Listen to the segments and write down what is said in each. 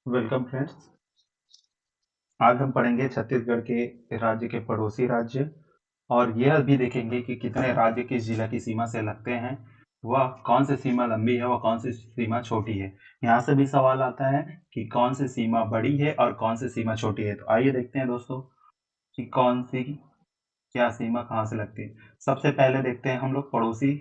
Welcome friends. आज हम पढ़ेंगे छत्तीसगढ़ के राज्य के पड़ोसी राज्य और यह भी देखेंगे कि कितने राज्य किस जिला की सीमा से लगते हैं, वह कौन सी सीमा लंबी है, वह कौन सी सीमा छोटी है। यहाँ से भी सवाल आता है कि कौन सी सीमा बड़ी है और कौन सी सीमा छोटी है। तो आइए देखते हैं दोस्तों कि कौन सी क्या सीमा कहाँ से लगती है। सबसे पहले देखते हैं हम लोग पड़ोसी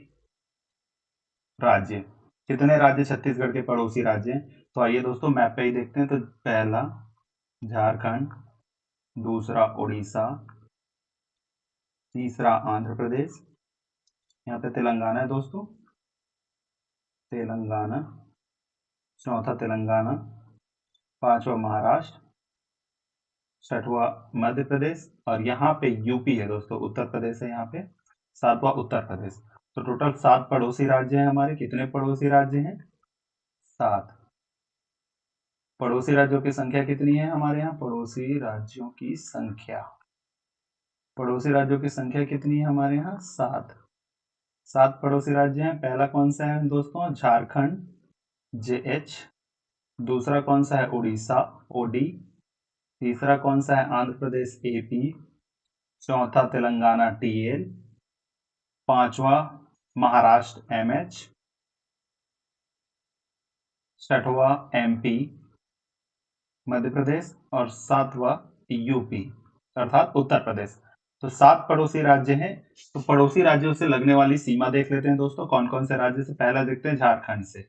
राज्य। कितने राज्य छत्तीसगढ़ के पड़ोसी राज्य हैं। तो आइए दोस्तों मैप पे ही देखते हैं। तो पहला झारखंड, दूसरा उड़ीसा, तीसरा आंध्र प्रदेश, यहाँ पे तेलंगाना है दोस्तों, तेलंगाना, चौथा तेलंगाना, पांचवा महाराष्ट्र, छठवा मध्य प्रदेश और यहाँ पे यूपी है दोस्तों, उत्तर प्रदेश है यहाँ पे, सातवां उत्तर प्रदेश। तो टोटल 7 पड़ोसी राज्य हैं हमारे। कितने पड़ोसी राज्य हैं? 7। पड़ोसी राज्यों की संख्या कितनी है हमारे यहाँ? पड़ोसी राज्यों की संख्या, पड़ोसी राज्यों की संख्या कितनी है हमारे यहाँ? 7। 7 पड़ोसी राज्य हैं। पहला कौन सा है दोस्तों? झारखंड, JH। दूसरा कौन सा है? उड़ीसा, OD। तीसरा कौन सा है? आंध्र प्रदेश, AP। चौथा तेलंगाना, TL। पांचवा महाराष्ट्र, MH। छठवा MP मध्य प्रदेश और सातवां UP अर्थात उत्तर प्रदेश। तो 7 पड़ोसी राज्य हैं। तो पड़ोसी राज्यों से लगने वाली सीमा देख लेते हैं दोस्तों, कौन कौन से राज्य से। पहला देखते हैं झारखंड से।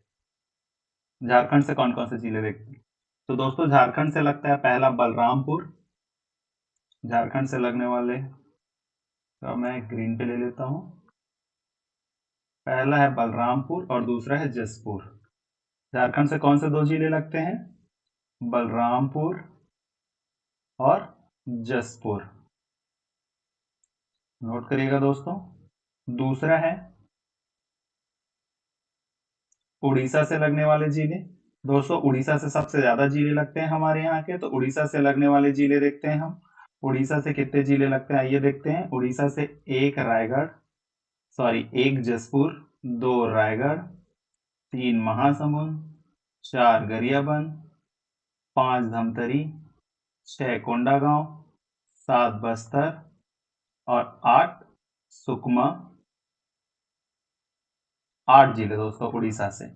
झारखंड से कौन कौन से जिले देखते हैं? तो दोस्तों झारखंड से लगता है पहला बलरामपुर। झारखंड से लगने वाले, तो मैं ग्रीन पे ले लेता हूँ। पहला है बलरामपुर और दूसरा है जसपुर। झारखंड से कौन से 2 जिले लगते हैं? बलरामपुर और जसपुर। नोट करिएगा दोस्तों। दूसरा है उड़ीसा से लगने वाले जिले। दोस्तों उड़ीसा से सबसे ज्यादा जिले लगते हैं हमारे यहाँ के। तो उड़ीसा से लगने वाले जिले देखते हैं हम। उड़ीसा से कितने जिले लगते हैं आइए देखते हैं। उड़ीसा से 1 रायगढ़, सॉरी 1 जसपुर, 2 रायगढ़, 3 महासमुंद, 4 गरियाबंद, 5 धमतरी, 6 कोंडागांव, 7 बस्तर और 8 सुकमा। 8 जिले दोस्तों उड़ीसा से।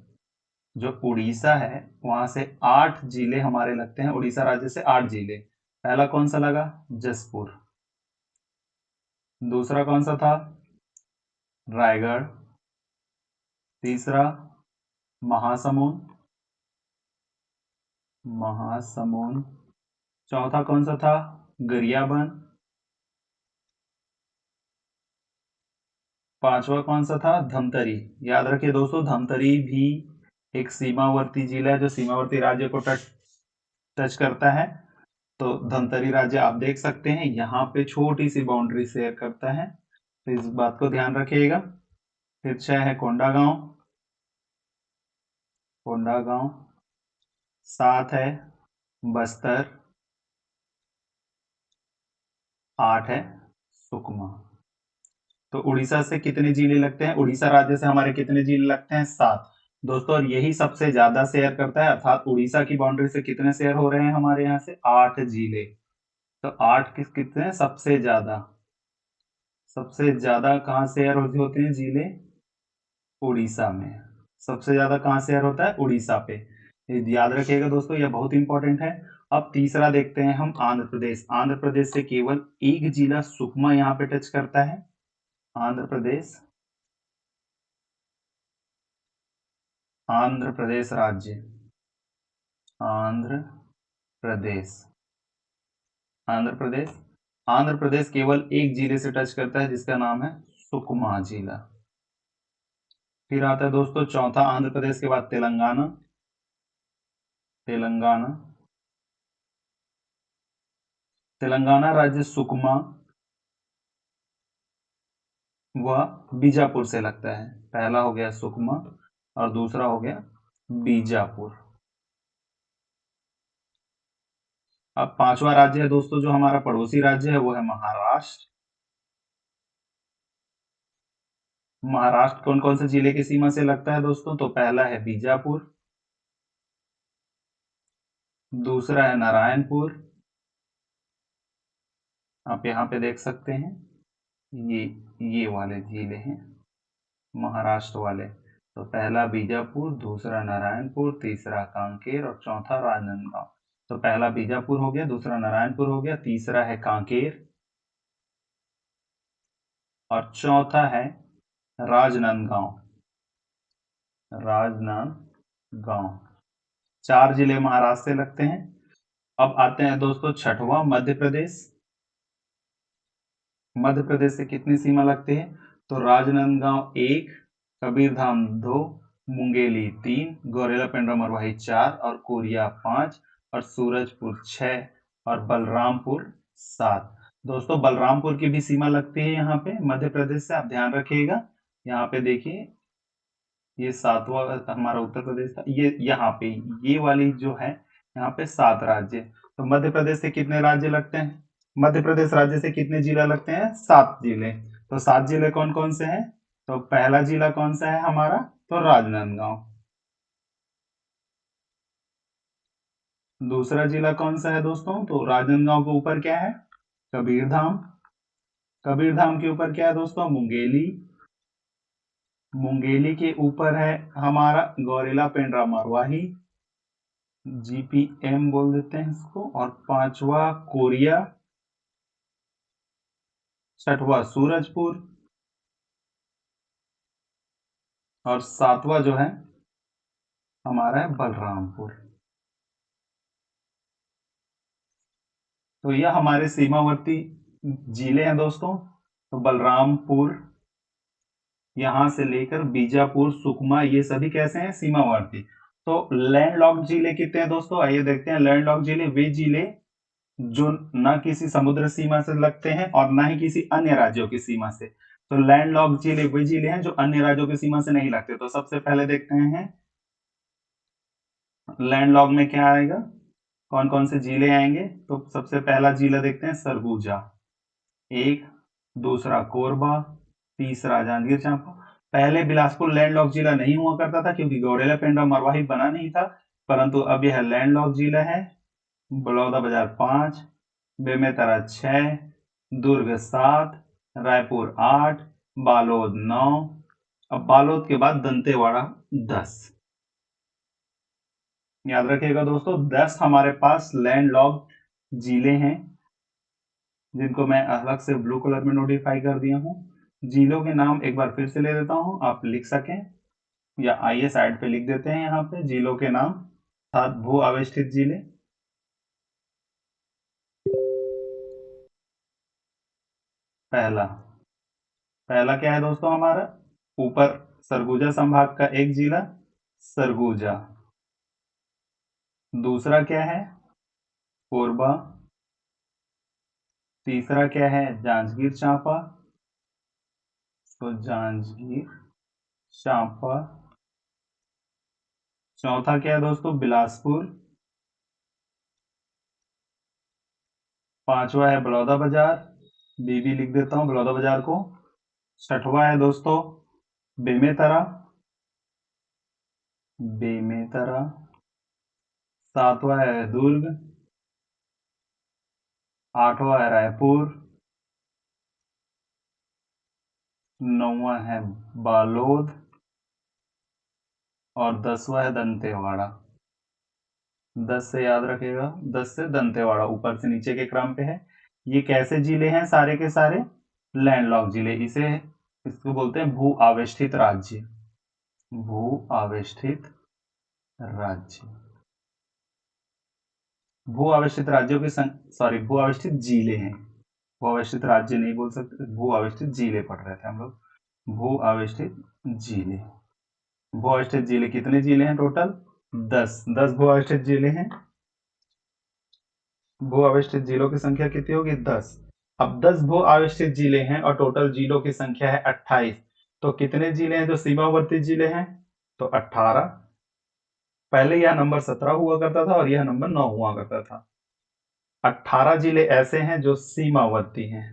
जो उड़ीसा है वहां से 8 जिले हमारे लगते हैं। उड़ीसा राज्य से 8 जिले। पहला कौन सा लगा? जसपुर। दूसरा कौन सा था? रायगढ़। तीसरा महासमुंद, महासमुंद। चौथा कौन सा था? गरियाबंद। पांचवा कौन सा था? धमतरी। याद रखिए दोस्तों धमतरी भी एक सीमावर्ती जिला है जो सीमावर्ती राज्य को टच करता है। तो धमतरी राज्य आप देख सकते हैं यहाँ पे छोटी सी बाउंड्री शेयर करता है, तो इस बात को ध्यान रखिएगा। फिर 6 है कोंडागांव, कोंडागांव। 7 है बस्तर, 8 है सुकमा। तो उड़ीसा से कितने जिले लगते हैं? उड़ीसा राज्य से हमारे कितने जिले लगते हैं? 7 दोस्तों। और यही सबसे ज्यादा शेयर करता है, अर्थात उड़ीसा की बाउंड्री से कितने शेयर हो रहे हैं हमारे यहाँ से? 8 जिले। तो 8 कितने हैं? सबसे ज्यादा। सबसे ज्यादा कहाँ शेयर होते हैं जिले? उड़ीसा में। सबसे ज्यादा कहाँ शेयर होता है? उड़ीसा पे। याद रखिएगा दोस्तों, यह बहुत इंपॉर्टेंट है। अब तीसरा देखते हैं हम आंध्र प्रदेश। आंध्र प्रदेश से केवल एक जिला सुकमा यहाँ पे टच करता है। आंध्र प्रदेश, आंध्र प्रदेश राज्य, आंध्र प्रदेश, आंध्र प्रदेश। आंध्र प्रदेश केवल एक जिले से टच करता है जिसका नाम है सुकमा जिला। फिर आता है दोस्तों चौथा आंध्र प्रदेश के बाद तेलंगाना। तेलंगाना, तेलंगाना राज्य सुकमा वह बीजापुर से लगता है। पहला हो गया सुकमा और दूसरा हो गया बीजापुर। अब पांचवा राज्य है दोस्तों जो हमारा पड़ोसी राज्य है वो है महाराष्ट्र। महाराष्ट्र कौन कौन से जिले की सीमा से लगता है दोस्तों? तो पहला है बीजापुर, दूसरा है नारायणपुर, आप यहाँ पे देख सकते हैं, ये वाले जिले हैं महाराष्ट्र वाले। तो पहला बीजापुर, दूसरा नारायणपुर, तीसरा कांकेर और चौथा राजनांदगांव। तो पहला बीजापुर हो गया, दूसरा नारायणपुर हो गया, तीसरा है कांकेर और चौथा है राजनांदगांव। राजनांदगांव 4 जिले महाराष्ट्र से लगते हैं। अब आते हैं दोस्तों छठवां, मध्य प्रदेश। मध्य प्रदेश से कितनी सीमा लगती है? तो राजनांदगांव 1, कबीरधाम 2, मुंगेली 3, गौरेला पेंड्रा मरवाही 4 और कोरिया 5 और सूरजपुर 6 और बलरामपुर 7। दोस्तों बलरामपुर की भी सीमा लगती है यहाँ पे मध्य प्रदेश से, आप ध्यान रखिएगा। यहाँ पे देखिए, ये 7वां हमारा उत्तर प्रदेश था, ये यहाँ पे ये वाली जो है यहाँ पे 7 राज्य। तो मध्य प्रदेश से कितने राज्य लगते हैं? मध्य प्रदेश राज्य से कितने जिला लगते हैं? 7 जिले। तो 7 जिले कौन कौन से हैं? तो पहला जिला कौन सा है हमारा? तो राजनांदगांव। दूसरा जिला कौन सा है दोस्तों? तो राजनांदगांव के ऊपर क्या है? कबीरधाम। कबीरधाम के ऊपर क्या है दोस्तों? मुंगेली। मुंगेली के ऊपर है हमारा गौरेला पेंड्रा मरवाही, जीपीएम बोल देते हैं इसको। और 5वां कोरिया, 6वां सूरजपुर और 7वां जो है हमारा है बलरामपुर। तो यह हमारे सीमावर्ती जिले हैं दोस्तों। तो बलरामपुर यहां से लेकर बीजापुर, सुकमा, ये सभी कैसे हैं? सीमावर्ती। तो लैंडलॉक्ड जिले कितने हैं दोस्तों? आइए देखते हैं। लैंडलॉक्ड जिले वे जिले जो न किसी समुद्र सीमा से लगते हैं और न ही किसी अन्य राज्यों की सीमा से। तो लैंडलॉक्ड जिले वे जिले हैं जो अन्य राज्यों की सीमा से नहीं लगते। तो सबसे पहले देखते हैं लैंडलॉक्ड में क्या आएगा, कौन कौन से जिले आएंगे। तो सबसे पहला जिला देखते हैं सरगुजा 1, दूसरा कोरबा, तीसरा जांजगीर चांपा। पहले बिलासपुर लैंडलॉक्ड जिला नहीं हुआ करता था क्योंकि गौरेला पेंड्रा मरवाही बना नहीं था, परंतु अब यह लैंडलॉक्ड जिला है। बलौदाबाजार 5, बेमेतरा 6, दुर्ग 7, रायपुर 8, बालोद 9। अब बालोद के बाद दंतेवाड़ा 10। याद रखिएगा दोस्तों, 10 हमारे पास लैंडलॉक्ड जिले हैं जिनको मैं अलग से ब्लू कलर में नोटिफाई कर दिया हूं। जिलों के नाम एक बार फिर से ले देता हूं, आप लिख सकें, या आइए साइड पे लिख देते हैं यहाँ पे जिलों के नाम। 7 भू आवेष्टित जिले। पहला पहला क्या है दोस्तों हमारा? ऊपर सरगुजा संभाग का एक जिला सरगुजा। दूसरा क्या है? कोरबा। तीसरा क्या है? जांजगीर चांपा। तो जांजगीर चांपा। चौथा क्या है दोस्तों? बिलासपुर। पांचवा है बलौदाबाजार, बीबी लिख देता हूं बलौदाबाजार को। छठवा है दोस्तों बेमेतरा। बेमेतरा। सातवां है दुर्ग। आठवां है रायपुर। नौवां है बालोद और 10वां है दंतेवाड़ा। 10 से याद रखेगा, 10 से दंतेवाड़ा ऊपर से नीचे के क्रम पे है। ये कैसे जिले हैं? सारे के सारे लैंडलॉक जिले। इसको बोलते हैं भू आवेष्टित राज्य। भू आवेष्टित राज्य। भू आवेष्टित राज्यों की सॉरी, भू आवेष्टित जिले हैं। भू आवेष्टित राज्य नहीं बोल सकते, भू आवेष्टित जिले पढ़ रहे थे हम लोग। भू आवेष्टित जिले। भू आवेष्टित जिले कितने जिले हैं टोटल? 10 भू आवेष्टित जिले हैं। भू आवेष्टित जिलों की संख्या कितनी होगी? 10। अब 10 भू आवेष्टित जिले हैं और टोटल जिलों की संख्या है 28। तो कितने जिले हैं जो सीमावर्ती जिले हैं? तो 18। पहले यह नंबर 17 हुआ करता था और यह नंबर 9 हुआ करता था। 18 जिले ऐसे हैं जो सीमावर्ती हैं।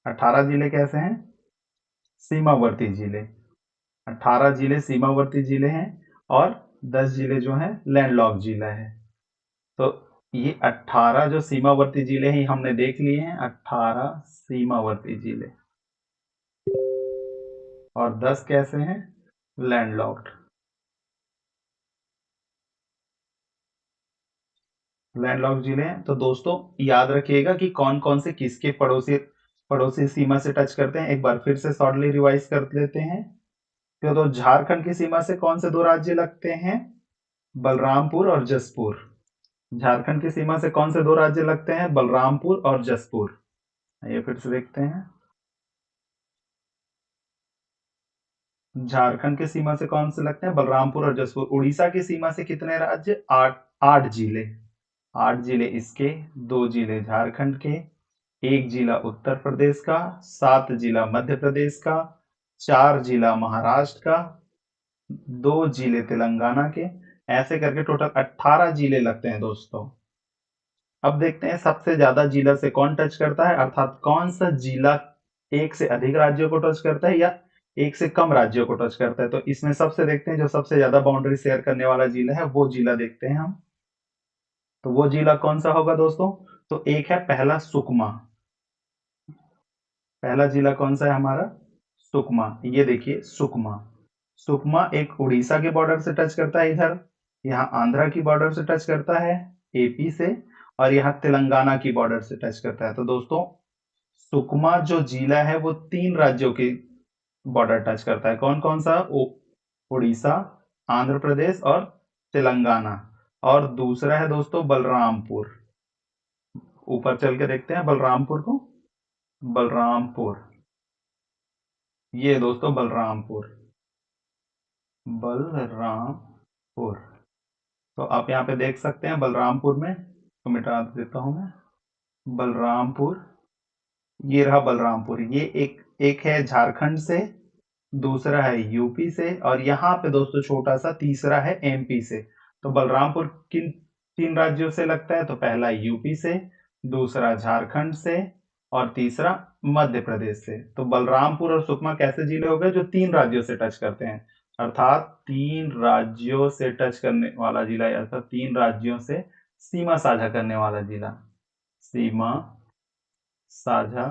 18 जिले कैसे हैं? सीमावर्ती जिले। 18 जिले सीमावर्ती जिले हैं और 10 जिले जो हैं लैंडलॉक जिला है। तो ये 18 जो सीमावर्ती जिले हैं हमने देख लिए हैं, 18 सीमावर्ती जिले, और 10 कैसे हैं? लैंडलॉक्ड। लैंडलॉक्ड जिले हैं। तो दोस्तों याद रखिएगा कि कौन कौन से किसके पड़ोसी पड़ोसी सीमा से टच करते हैं। एक बार फिर से शॉर्टली रिवाइज कर लेते हैं। तो झारखंड की सीमा से कौन से दो राज्य लगते हैं? बलरामपुर और जसपुर। झारखंड की सीमा से कौन से दो राज्य लगते हैं? बलरामपुर और जसपुर। ये फिर से देखते हैं। झारखंड की सीमा से कौन से लगते हैं? बलरामपुर और जसपुर। उड़ीसा की सीमा से कितने राज्य? 8 जिले। 8 जिले इसके, 2 जिले झारखंड के, 1 जिला उत्तर प्रदेश का, 7 जिला मध्य प्रदेश का, 4 जिला महाराष्ट्र का, 2 जिले तेलंगाना के। ऐसे करके टोटल 18 जिले लगते हैं दोस्तों। अब देखते हैं सबसे ज्यादा जिला से कौन टच करता है, अर्थात कौन सा जिला एक से अधिक राज्यों को टच करता है या एक से कम राज्यों को टच करता है। तो इसमें सबसे देखते हैं जो सबसे ज्यादा बाउंड्री शेयर करने वाला जिला है, वो जिला देखते हैं हम। तो वो जिला कौन सा होगा दोस्तों? तो एक है पहला सुकमा। पहला जिला कौन सा है हमारा? सुकमा। ये देखिए सुकमा। सुकमा एक उड़ीसा के बॉर्डर से टच करता है इधर, यहाँ आंध्रा की बॉर्डर से टच करता है एपी से, और यहाँ तेलंगाना की बॉर्डर से टच करता है। तो दोस्तों सुकमा जो जिला है वो 3 राज्यों के बॉर्डर टच करता है। कौन कौन सा? उड़ीसा, आंध्र प्रदेश और तेलंगाना। और दूसरा है दोस्तों बलरामपुर। ऊपर चल के देखते हैं बलरामपुर को। बलरामपुर, ये दोस्तों बलरामपुर। बलरामपुर। तो आप यहाँ पे देख सकते हैं बलरामपुर में, तो मिटा देता हूं मैं। बलरामपुर, ये रहा बलरामपुर। ये एक है झारखंड से, दूसरा है यूपी से, और यहाँ पे दोस्तों छोटा सा तीसरा है एमपी से। तो बलरामपुर किन 3 राज्यों से लगता है? तो पहला यूपी से, दूसरा झारखंड से, और तीसरा मध्य प्रदेश से। तो बलरामपुर और सुकमा कैसे जिले हो गए? जो 3 राज्यों से टच करते हैं, अर्थात 3 राज्यों से टच करने वाला जिला, अर्थात 3 राज्यों से सीमा साझा करने वाला जिला। सीमा साझा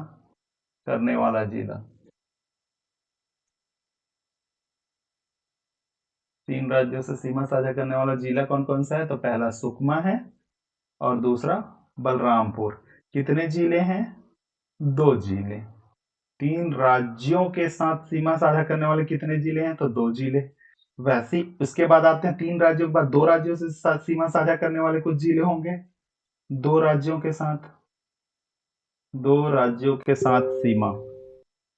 करने वाला जिला। 3 राज्यों से सीमा साझा करने वाला जिला कौन कौन सा है? तो पहला सुकमा है और दूसरा बलरामपुर। कितने जिले हैं? 2 जिले। 3 राज्यों के साथ सीमा साझा करने वाले कितने जिले हैं? तो 2 जिले। वैसे ही उसके बाद आते हैं 3 राज्यों के बाद 2 राज्यों से सीमा साझा करने वाले कुछ जिले होंगे। 2 राज्यों के साथ, 2 राज्यों के साथ सीमा।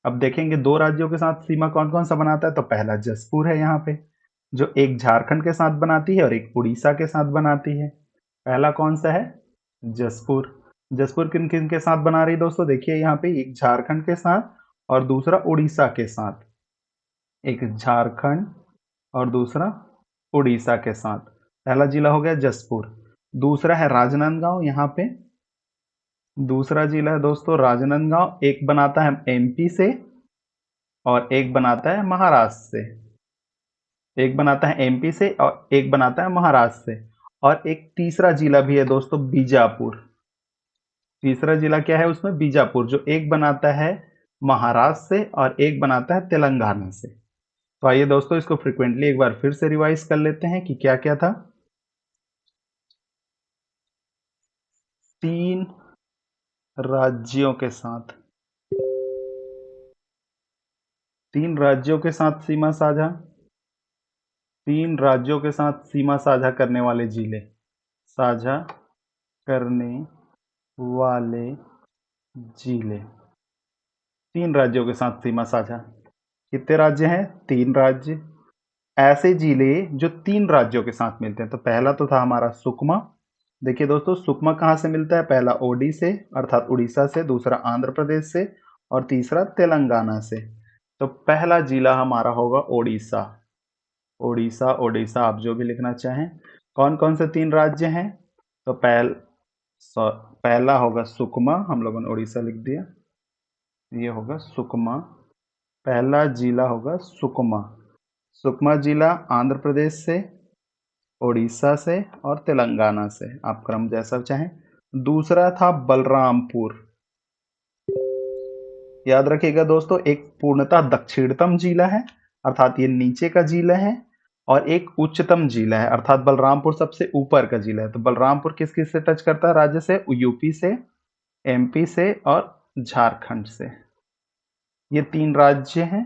अब देखेंगे 2 राज्यों के साथ सीमा कौन कौन सा बनाता है। तो पहला जसपुर है यहाँ पे, जो एक झारखंड के साथ बनाती है और एक उड़ीसा के साथ बनाती है। पहला कौन सा है? जसपुर। जसपुर किन किन के साथ बना रही है दोस्तों? देखिए यहाँ पे एक झारखंड के साथ और दूसरा उड़ीसा के साथ। एक झारखंड और दूसरा उड़ीसा के साथ। पहला जिला हो गया जसपुर। दूसरा है राजनांदगांव। यहाँ पे दूसरा जिला है दोस्तों राजनांदगांव। एक बनाता है एमपी से और एक बनाता है महाराष्ट्र से। एक बनाता है एमपी से और एक बनाता है महाराष्ट्र से। और एक तीसरा जिला भी है दोस्तों बीजापुर। तीसरा जिला क्या है उसमें? बीजापुर, जो एक बनाता है महाराष्ट्र से और एक बनाता है तेलंगाना से। तो आइए दोस्तों इसको फ्रिक्वेंटली एक बार फिर से रिवाइज कर लेते हैं कि क्या क्या था। 3 राज्यों के साथ, 3 राज्यों के साथ सीमा साझा, 3 राज्यों के साथ सीमा साझा करने वाले जिले, साझा करने वाले जिले। 3 राज्यों के साथ सीमा साझा। कितने राज्य हैं? 3 राज्य। ऐसे जिले जो 3 राज्यों के साथ मिलते हैं। तो पहला तो था हमारा सुकमा। देखिए दोस्तों सुकमा कहाँ से मिलता है? पहला ओडी से अर्थात उड़ीसा से, दूसरा आंध्र प्रदेश से और तीसरा तेलंगाना से। तो पहला जिला हमारा होगा ओडिशा। ओडिशा, ओडिशा आप जो भी लिखना चाहें। कौन कौन से 3 राज्य हैं? तो पहला होगा सुकमा, हम लोगों ने उड़ीसा लिख दिया, ये होगा सुकमा। पहला जिला होगा सुकमा। सुकमा जिला आंध्र प्रदेश से, उड़ीसा से और तेलंगाना से, आप क्रम जैसा चाहें। दूसरा था बलरामपुर। याद रखिएगा दोस्तों, एक पूर्णतः दक्षिणतम जिला है अर्थात ये नीचे का जिला है, और एक उच्चतम जिला है अर्थात बलरामपुर सबसे ऊपर का जिला है। तो बलरामपुर किस किस से टच करता है राज्य से? यूपी से, एमपी से और झारखंड से। ये 3 राज्य हैं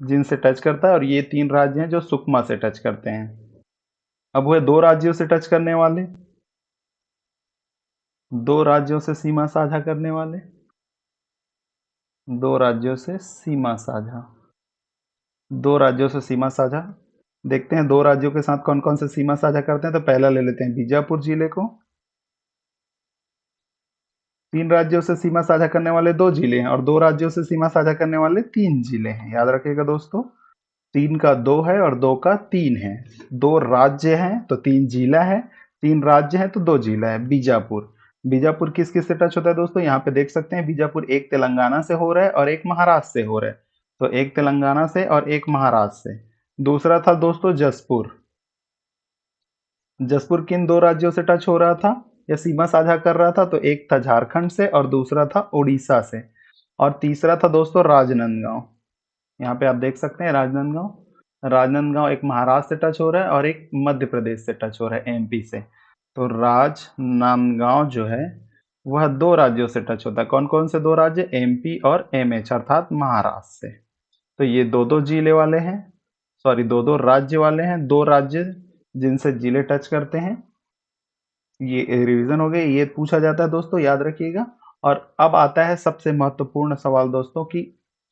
जिनसे टच करता है, और ये 3 राज्य हैं जो सुकमा से टच करते हैं। अब हुए 2 राज्यों से टच करने वाले, 2 राज्यों से सीमा साझा करने वाले, 2 राज्यों से सीमा साझा, 2 राज्यों से सीमा साझा। देखते हैं 2 राज्यों के साथ कौन कौन से सीमा साझा करते हैं। तो पहला ले लेते हैं बीजापुर जिले को। 3 राज्यों से सीमा साझा करने वाले 2 जिले हैं, और 2 राज्यों से सीमा साझा करने वाले 3 जिले हैं। याद रखिएगा दोस्तों, 3 का 2 है और 2 का 3 है। 2 राज्य हैं तो 3 जिला है, 3 राज्य हैं तो 2 जिला है। बीजापुर, बीजापुर किस किस से टच होता है दोस्तों? यहाँ पे देख सकते हैं बीजापुर एक तेलंगाना से हो रहा है और एक महाराष्ट्र से हो रहा है। तो एक तेलंगाना से और एक महाराष्ट्र से। दूसरा था दोस्तों जसपुर। जसपुर किन 2 राज्यों से टच हो रहा था या सीमा साझा कर रहा था? तो एक था झारखंड से और दूसरा था उड़ीसा से। और तीसरा था दोस्तों राजनांदगांव। यहाँ पे आप देख सकते हैं राजनांदगांव, राजनांदगांव एक महाराष्ट्र से टच हो रहा है और एक मध्य प्रदेश से टच हो रहा है, एमपी से। तो राजनांदगांव जो है वह 2 राज्यों से टच होता है। कौन कौन से 2 राज्य? एमपी और एमएच अर्थात महाराष्ट्र से। तो ये 2-2 जिले वाले हैं, सॉरी 2-2 राज्य वाले हैं, 2 राज्य जिनसे जिले टच करते हैं। ये रिवीजन हो गए, ये पूछा जाता है दोस्तों, याद रखिएगा। और अब आता है सबसे महत्वपूर्ण सवाल दोस्तों कि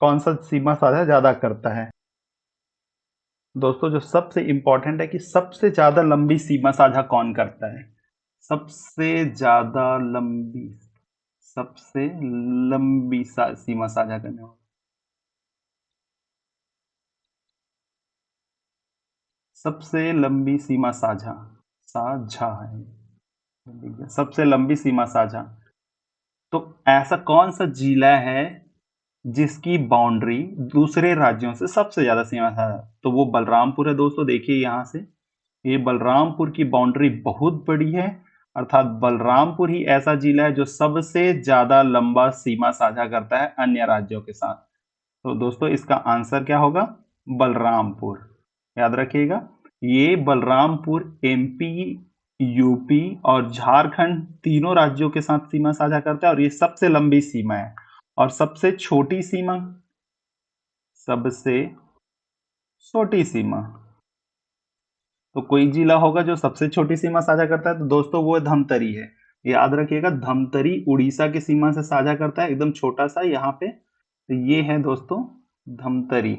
कौन सा सीमा साझा ज्यादा करता है। दोस्तों जो सबसे इंपॉर्टेंट है कि सबसे ज्यादा लंबी सीमा साझा कौन करता है? सबसे ज्यादा लंबी, सबसे लंबी सीमा साझा करने वाला, सबसे लंबी सीमा साझा, साझा है, सबसे लंबी सीमा साझा। तो ऐसा कौन सा जिला है जिसकी बाउंड्री दूसरे राज्यों से सबसे ज्यादा सीमा साझा? तो वो बलरामपुर है दोस्तों। देखिए यहां से ये बलरामपुर की बाउंड्री बहुत बड़ी है, अर्थात बलरामपुर ही ऐसा जिला है जो सबसे ज्यादा लंबा सीमा साझा करता है अन्य राज्यों के साथ। तो दोस्तों इसका आंसर क्या होगा? बलरामपुर। याद रखिएगा, ये बलरामपुर एमपी, यूपी और झारखंड तीनों राज्यों के साथ सीमा साझा करता है, और ये सबसे लंबी सीमा है। और सबसे छोटी सीमा, सबसे छोटी सीमा, तो कोई जिला होगा जो सबसे छोटी सीमा साझा करता है, तो दोस्तों वो धमतरी है। याद रखिएगा, धमतरी उड़ीसा की सीमा से साझा करता है, एकदम छोटा सा यहाँ पे। तो ये है दोस्तों धमतरी।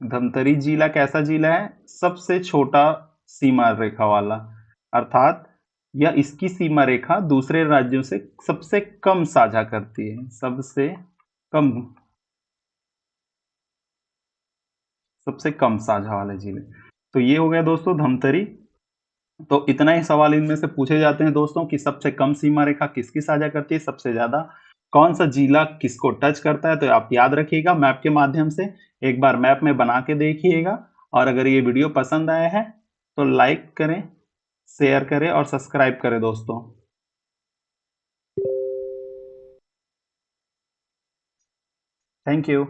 धमतरी जिला कैसा जिला है? सबसे छोटा सीमा रेखा वाला, अर्थात या इसकी सीमा रेखा दूसरे राज्यों से सबसे कम साझा करती है, सबसे कम, सबसे कम साझा वाले जिले। तो ये हो गया दोस्तों धमतरी। तो इतना ही सवाल इनमें से पूछे जाते हैं दोस्तों कि सबसे कम सीमा रेखा किसकी साझा करती है, सबसे ज्यादा कौन सा जिला किसको टच करता है। तो आप याद रखिएगा मैप के माध्यम से, एक बार मैप में बना के देखिएगा। और अगर ये वीडियो पसंद आया है तो लाइक करें, शेयर करें और सब्सक्राइब करें दोस्तों। Thank you.